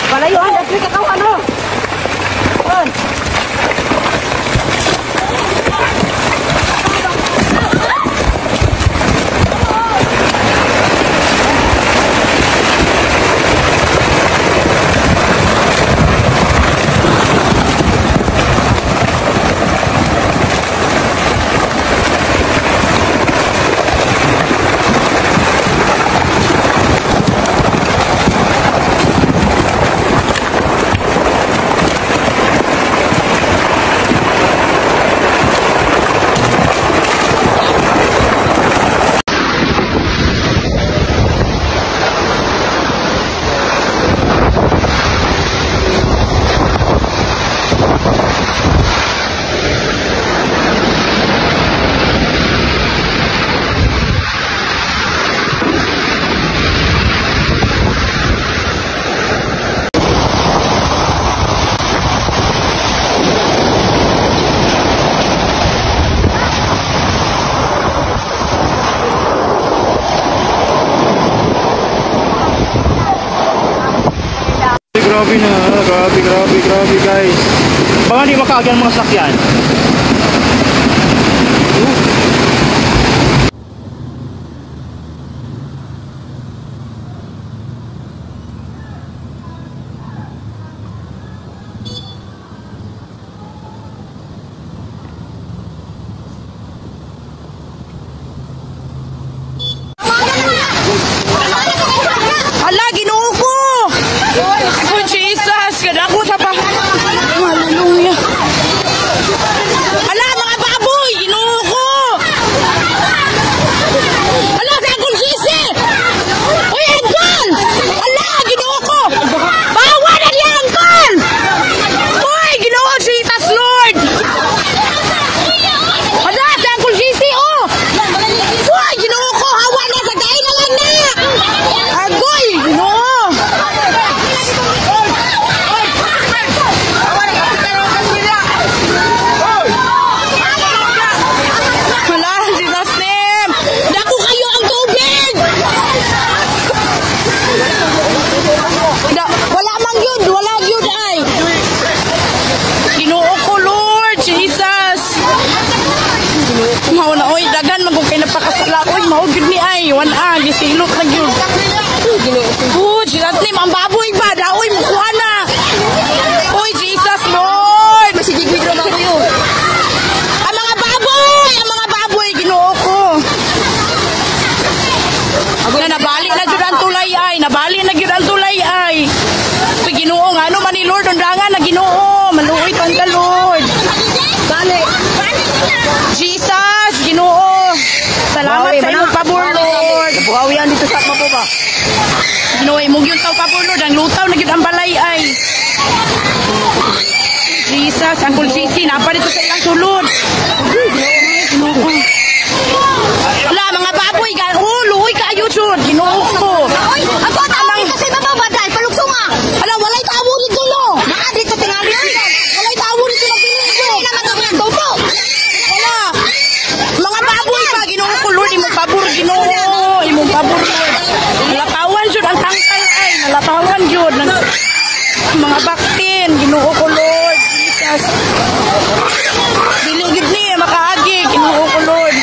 Palayuan, dasli ka tao, ano? Grabe na, grabe guys. Baka di makaagyan mga sakyan. Hala, Ginoo ko! Oh, Jesus! Kadako sa pa... Hallelujah! Hala, mga baboy! Ginoo ko! Hala, sa akong sisi! Uy, Uncle! Hala, Ginoo ko! Bawa na niya, Uncle! Uy, Ginoo, Jesus, Lord! Hala, sa akong sisi, oh! Uy, Ginoo ko! Hawa na sa kain na lang na! Agoy! Ginoo! Gisilot na yun. Oh, Jesus name, ang baboy ba? Daoy, mukuha na. Uy, Jesus, Lord. Masigigwig na ako yun. Ang mga baboy, Ginoo ko. Nabali na yun ang tulay ay. Nabali na yun ang tulay ay. Uy, Ginoo, nga ano man ni Lord, undangan na Ginoo. Maluoy pan ka, Lord. Balik. Jesus, Ginoo. Salamat sa iyong pabor, Lord. Buhawian dito sa mapo ba? Ginoy mo yung tao pabor, Lord. Ang lutaw na yun ang balay ay. Jesus, Uncle JC, napa dito sa ilang sulod. Wala, mga baboy, luoy ka ayun, Lord. Ginoo ko. Ang kota mo kasi mababaday, palugsong nga. Ala, walay tao nito, no? Mga dito tingali dito. Walay tao nito na piling ko. Hindi naman kami nagbobo. Wala. Mga baboy pa, Ginoo ko, Lord. Imong pabor, Ginoo. Imong pabor, Lord. Nalatawan yun ang tangkay ay. Nalatawan yun. Mga baktin, Ginoo ko, Lord. Jesus. Diligid niya, makaagi, Ginoo ko, Lord.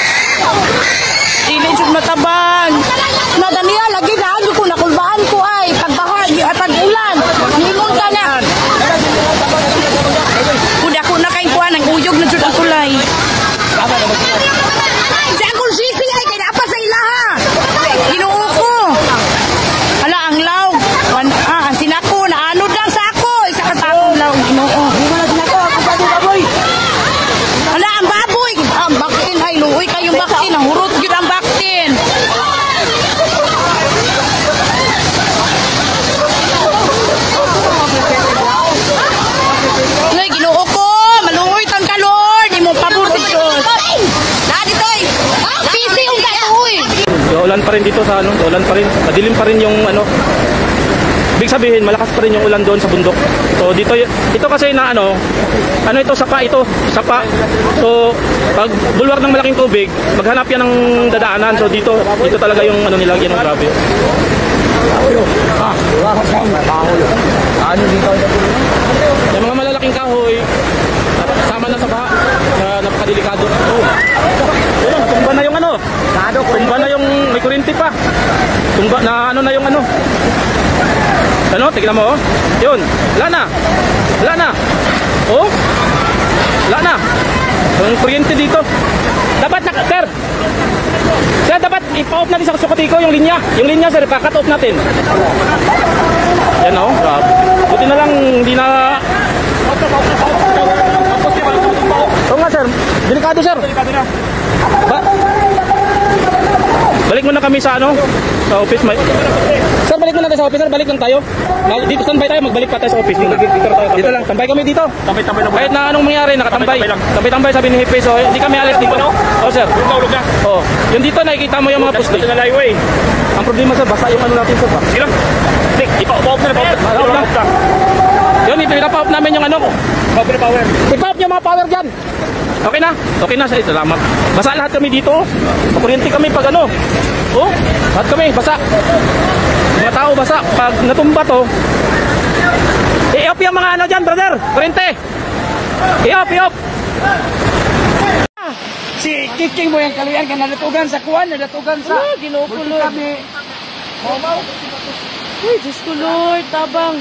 pa rin dito sa ano, ulan pa rin. Madilim pa rin yung ano. Ibig sabihin, malakas pa rin yung ulan doon sa bundok. So dito, ito kasi na ano ito, sapa ito, sapa. So pag bulwar ng malaking tubig, maghanap yan ng dadaanan. So dito talaga yung ano nila, yan ang grabe. Yung mga malalaking kahoy, sama na sa baha, napakadelikado. Oh. Yun, tumba na yung ano. Tumba na yung may kuryente pa. Tumba na ano na yung ano. Ano, tignan mo oh. Yun, wala na. Wala na. Oh. Wala na. Yung kuryente dito. Dapat na, sir. Sir, dapat ipa-off natin sa Sukotiko yung linya. Yung linya, sir, ipa-cut off natin. Yan oh, grabe. Buti na lang, hindi na... Oo nga, sir. Delikado, sir. Delikado na. Balik muna kami sa ano, sa office. Sir, balik muna tayo sa office, sir. Balik lang tayo. Dito, standby tayo. Magbalik pa tayo sa office. Dito lang, tambay kami dito. Tambay lang. Kahit na anong mangyari, nakatambay. Tambay sabi ni Hepe. So, hindi kami alis dito. Oo, sir. Ulog na. Oo. Yung dito, nakikita mo yung mga poste. Sa highway. Ang problema, sir, basa yung ano natin, sir. Sige lang. Ipa-off na. Yun, ipa-off namin yung ano. Power. Ipa-off yung mga power dyan. Okay na? Okay na, sir. Salamat. Basa lahat kami dito. Kuryente kami pag ano. Oh, lahat kami, basa. Mga tao basa. Pag natumba to, i-off yung mga ano dyan, brother. Kuryente. I-off. Si Kiking mo yung kaluyan ka nadatugan sa kuwan, nadatugan sa... Ginoo ko, Lord. Kami, mamaw. Uy, Diyos ko, Lord. Tabang.